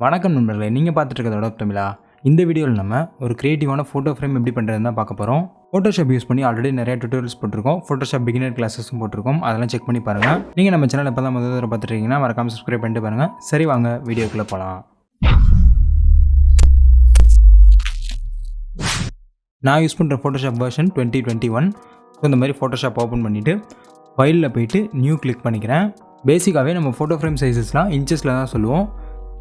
வணக்கம் நண்பர்களே, நீங்கள் பார்த்துட்டு இருக்கிறதோட தமிழா. இந்த வீடியோவில் நம்ம ஒரு கிரியேட்டிவான ஃபோட்டோ ஃப்ரேம் எப்படி பண்ணுறதுன்னு தான் பார்க்க போகிறோம். ஃபோட்டோஷாப் யூஸ் பண்ணி ஆல்ரெடி நிறைய டுட்டோரியல்ஸ் போட்டிருக்கோம். ஃபோட்டோஷாப் பிகினர் கிளாஸஸும் போட்டிருக்கோம். அதெல்லாம் செக் பண்ணி பாருங்கள். நீங்கள் நம்ம சேனல் இப்போ தான் முதல் தடவை பார்த்துருக்கீங்கன்னா மறக்காமல் சப்ஸ்கிரைப் பண்ணிட்டு பாருங்கள். சரி, வாங்க வீடியோக்குள்ளே போகலாம். நான் யூஸ் பண்ணுற ஃபோட்டோஷாப் வெர்ஷன் 2021. ஸோ இந்த மாதிரி ஃபோட்டோஷாப் ஓப்பன் பண்ணிவிட்டு ஃபைலில் போய்ட்டு நியூ கிளிக் பண்ணிக்கிறேன். பேசிக்காகவே நம்ம ஃபோட்டோ ஃப்ரேம் சைஸஸ்லாம் இன்ச்சஸில் தான் சொல்லுவோம்.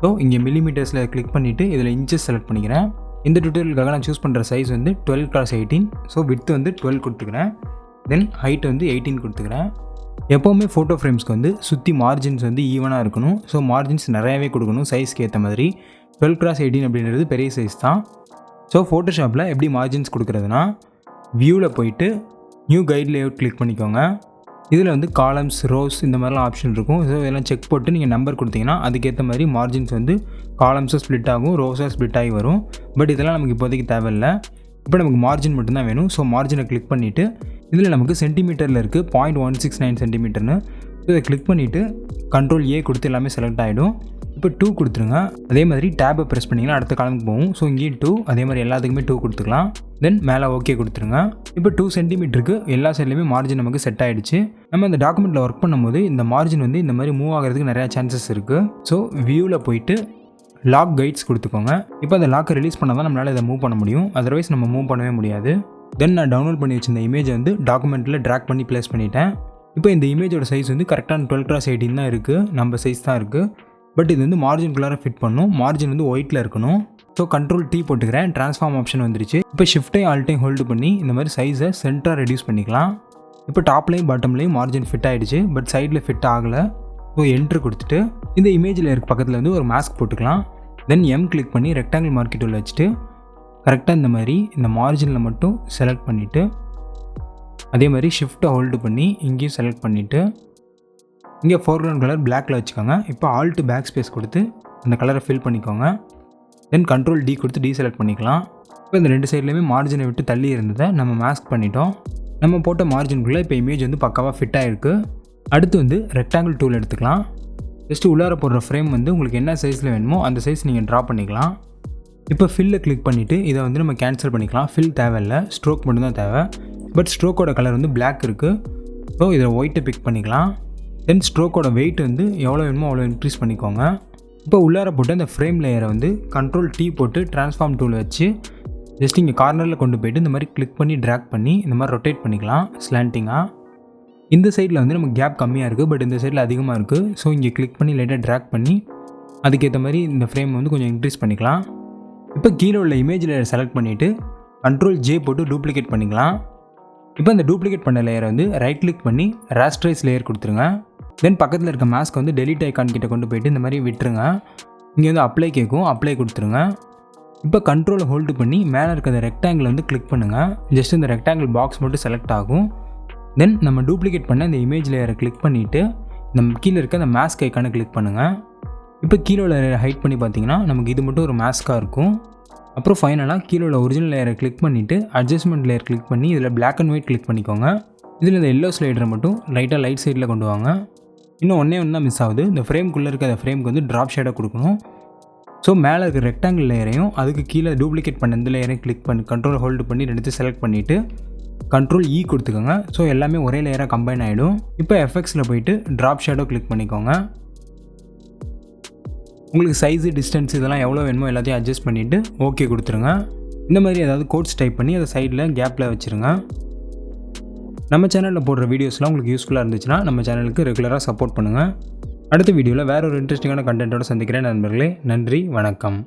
ஸோ இங்கே மில்லிமீட்டர்ஸில் கிளிக் பண்ணிவிட்டு இதில் இன்ச்சஸ் செலக்ட் பண்ணிக்கிறேன். இந்த டுட்டோரியலுக்காக நான் சூஸ் பண்ணுற சைஸ் வந்து 12x18. ஸோ விட்த் வந்து 12 கொடுத்துக்கிறேன். தென் ஹைட் வந்து 18 கொடுத்துக்கிறேன். எப்போவுமே ஃபோட்டோ ஃப்ரேம்ஸ்க்கு வந்து சுற்றி மார்ஜின்ஸ் வந்து ஈவனாக இருக்கணும். ஸோ மார்ஜின்ஸ் நிறையாவே கொடுக்கணும் சைஸ்க்கு ஏற்ற மாதிரி. 12x18 அப்படின்றது பெரிய சைஸ் தான். ஸோ ஃபோட்டோஷாப்பில் எப்படி மார்ஜின்ஸ் கொடுக்குறதுனா, வியூவில் போயிட்டு நியூ கைட் லேஅவுட் கிளிக் பண்ணிக்கோங்க. இதில் வந்து காலம்ஸ், ரோஸ் இந்த மாதிரிலாம் ஆப்ஷன் இருக்கும். ஸோ இதெல்லாம் செக் போட்டு நீங்கள் நம்பர் கொடுத்தீங்கன்னா அதுக்கேற்ற மாதிரி மார்ஜின்ஸ் வந்து காலம்ஸும் ஸ்ப்ளிட் ஆகும், ரோஸாக ஸ்ப்ளிட் ஆகி வரும். பட் இதெல்லாம் நமக்கு இப்போதைக்கு தேவையில்லை. இப்போ நமக்கு மார்ஜின் மட்டும்தான் வேணும். ஸோ மார்ஜினை கிளிக் பண்ணிவிட்டு இதில் நமக்கு சென்டிமீட்டரில் இருக்குது 0.169 சென்டிமீட்டர்னு. இதை கிளிக் பண்ணிவிட்டு Ctrl A கொடுத்து எல்லாமே செலக்ட் ஆகிடும். இப்போ 2 கொடுத்துருங்க. அதே மாதிரி டேப்பை ப்ரெஸ் பண்ணிங்கன்னா அடுத்த காலமுக்கு போகும். ஸோ இங்கேயும் 2, அதே மாதிரி எல்லாத்துக்குமே 2 கொடுத்துக்கலாம். தென் மேலே ஓகே கொடுத்துருங்க. இப்போ 2 சென்டிமீட்டருக்கு எல்லா சைட்லேயுமே மார்ஜின் நமக்கு செட் ஆகிடுச்சு. நம்ம இந்த டாக்குமெண்ட்டில் ஒர்க் பண்ணும்போது இந்த மார்ஜின் வந்து இந்த மாதிரி மூவ் ஆகிறதுக்கு நிறையா சான்சஸ் இருக்குது. ஸோ வியூவில் போயிட்டு லாக் கைட்ஸ் கொடுத்துக்கோங்க. இப்போ அந்த லாக்கை ரிலீஸ் பண்ணால் தான் நம்மளால் இதை மூவ் பண்ண முடியும். அதர்வைஸ் நம்ம மூவ் பண்ணவே முடியாது. தென் நான் டவுன்லோட் பண்ணி வச்சிருந்த இமேஜை வந்து டாக்குமெண்ட்டில் ட்ராக் பண்ணி ப்ளேஸ் பண்ணிட்டேன். இப்போ இந்த இமேஜோட சைஸ் வந்து கரெக்டான 12x18 தான் இருக்குது. நம்ம சைஸ் தான் இருக்குது. பட் இது வந்து மார்ஜின்குள்ளார ஃபிட் பண்ணும். மார்ஜின் வந்து ஒயிட்டில் இருக்கணும். ஸோ Ctrl T போட்டுக்கிறேன். ட்ரான்ஸ்ஃபார்ம் ஆப்ஷன் வந்துருச்சு. இப்போ ஷிஃப்ட்டையும் ஆல்ட்டையும் ஹோல்டு பண்ணி இந்த மாதிரி சைஸை சென்டராக ரெடியூஸ் பண்ணிக்கலாம். இப்போ டாப்லையும் பாட்டம்லையும் மார்ஜின் ஃபிட் ஆகிடுச்சு. பட் சைடில் ஃபிட் ஆகலை. ஸோ என்ட்ரு கொடுத்துட்டு இந்த இமேஜில் இருக்க பக்கத்தில் வந்து ஒரு மாஸ்க் போட்டுக்கலாம். தென் M கிளிக் பண்ணி ரெக்டாங்கிள் மார்க்கெட் டூல் வச்சுட்டு கரெக்டாக இந்த மாதிரி இந்த மார்ஜினில் மட்டும் செலக்ட் பண்ணிவிட்டு அதே மாதிரி ஷிஃப்ட்டை ஹோல்டு பண்ணி இங்கேயும் செலக்ட் பண்ணிவிட்டு இங்கே ஃபோர்க்ரவுண்ட் கலர் பிளாக்கில் வச்சுக்கோங்க. இப்போ ஆல்ட் பேக் ஸ்பேஸ் கொடுத்து அந்த கலரை ஃபில் பண்ணிக்கோங்க. தென் Ctrl D கொடுத்து டீசெலக்ட் பண்ணிக்கலாம். இப்போ இந்த ரெண்டு சைட்லேயுமே மார்ஜினை விட்டு தள்ளி இருந்ததை நம்ம மாஸ்க் பண்ணிட்டோம். நம்ம போட்ட மார்ஜின்குள்ளே இப்போ இமேஜ் வந்து பக்காவாக ஃபிட் ஆகிருக்கு. அடுத்து வந்து ரெக்டாங்கிள் டூல் எடுத்துக்கலாம். ஜஸ்ட்டு உள்ளார போடுற ஃப்ரேம் வந்து உங்களுக்கு என்ன சைஸில் வேணுமோ அந்த சைஸ் நீங்கள் ட்ரா பண்ணிக்கலாம். இப்போ ஃபில்லை கிளிக் பண்ணிவிட்டு இதை வந்து நம்ம கேன்சல் பண்ணிக்கலாம். ஃபில் தேவையில்லை, ஸ்ட்ரோக் மட்டும்தான் தேவை. பட் ஸ்ட்ரோக்கோட கலர் வந்து பிளாக் இருக்குது. ஸோ இதில் ஒயிட்டை பிக் பண்ணிக்கலாம். தென் ஸ்ட்ரோக்கோட வெயிட் வந்து எவ்வளோ வேணுமோ அவ்வளோ இன்க்ரீஸ் பண்ணிக்கோங்க. இப்போ உள்ளார போட்டு அந்த ஃப்ரேம் லேயரை வந்து Ctrl T போட்டு ட்ரான்ஸ்ஃபார்ம் டூல் வச்சு ஜஸ்ட் இங்கே கார்னரில் கொண்டு போய்ட்டு இந்த மாதிரி கிளிக் பண்ணி ட்ராக் பண்ணி இந்த மாதிரி ரொட்டேட் பண்ணிக்கலாம் ஸ்லாண்டிங்காக. இந்த சைடில் வந்து நமக்கு கேப் கம்மியாக இருக்குது, பட் இந்த சைடில் அதிகமாக இருக்குது. ஸோ இங்கே கிளிக் பண்ணி லைட்டாக ட்ராக் பண்ணி அதுக்கேற்ற மாதிரி இந்த ஃப்ரேம் வந்து கொஞ்சம் இன்க்ரீஸ் பண்ணிக்கலாம். இப்போ கீழே உள்ள இமேஜ் லேயரை செலக்ட் பண்ணிவிட்டு Ctrl J போட்டு டூப்ளிகேட் பண்ணிக்கலாம். இப்போ இந்த டூப்ளிகேட் பண்ண லேயரை வந்து ரைட் கிளிக் பண்ணி ராஸ்டரைஸ் லேயர் கொடுத்துருங்க. தென் பக்கத்தில் இருக்க மாஸ்க் வந்து டெலிட் ஐக்கான் கிட்ட கொண்டு போய்ட்டு இந்த மாதிரி விட்டுருங்க. இங்கே வந்து அப்ளை கேட்கும், அப்ளை கொடுத்துருங்க. இப்போ கண்ட்ரோலை ஹோல்டு பண்ணி மேலே இருக்க அந்த ரெக்டாங்கிள் வந்து கிளிக் பண்ணுங்கள். ஜஸ்ட் இந்த ரெக்டாங்கிள் பாக்ஸ் மட்டும் செலக்ட் ஆகும். தென் நம்ம டூப்ளிகேட் பண்ண இந்த இமேஜ் லேயரை கிளிக் பண்ணிவிட்டு நம்ம கீழே இருக்க அந்த மாஸ்க் ஐக்கானை கிளிக் பண்ணுங்கள். இப்போ கீழே உள்ள லேயரை ஹைட் பண்ணி பார்த்தீங்கன்னா நமக்கு இது மட்டும் ஒரு மாஸ்க்காக இருக்கும். அப்புறம் ஃபைனலாக கீழே உள்ள ஒரிஜினல் லேயரை கிளிக் பண்ணிவிட்டு அட்ஜஸ்ட்மெண்ட் லேயர் கிளிக் பண்ணி இதில் பிளாக் அண்ட் ஒயிட் கிளிக் பண்ணிக்கோங்க. இதில் இந்த எல்லோ ஸ்லைடரை மட்டும் லைட்டாக லைட் சைடில் கொண்டு வாங்க. இன்னும் ஒன்றே தான் மிஸ் ஆகுது. இந்த ஃப்ரேம்குள்ளே இருக்க அந்த ஃப்ரேமுக்கு வந்து ட்ராப் ஷேடாக கொடுக்கணும். ஸோ மேலே இருக்க ரெக்டாங்கிள் லேயரையும் அதுக்கு கீழே டூப்ளிகேட் பண்ண இந்த லேயரையும் கிளிக் பண்ணி Ctrl ஹோல்டு பண்ணி ரெண்டுத்தையும் செலக்ட் பண்ணிவிட்டு Ctrl E கொடுத்துக்கோங்க. ஸோ எல்லாமே ஒரே லேயராக கம்பைன் ஆகிடும். இப்போ எஃபெக்ட்ஸில் போயிட்டு ட்ராப் ஷேடோ கிளிக் பண்ணிக்கோங்க. உங்களுக்கு சைஸு, டிஸ்டன்ஸ் இதெல்லாம் எவ்வளோ வேணுமோ எல்லாத்தையும் அட்ஜஸ்ட் பண்ணிவிட்டு ஓகே கொடுத்துருங்க. இந்த மாதிரி ஏதாவது கோட்ஸ் டைப் பண்ணி அதை சைடில் கேப்பில் வச்சுருங்க. நம்ம சேனலில் போடுற வீடியோஸ்லாம் உங்களுக்கு யூஸ்ஃபுல்லாக இருந்துச்சுன்னா நம்ம சேனலுக்கு ரெகுலராக சப்போர்ட் பண்ணுங்கள். அடுத்த வீடியோவில் வேறு ஒரு இன்ட்ரெஸ்டிங்கான கண்டென்ட்டோடு சந்திக்கிறேன் நண்பர்களே. நன்றி, வணக்கம்.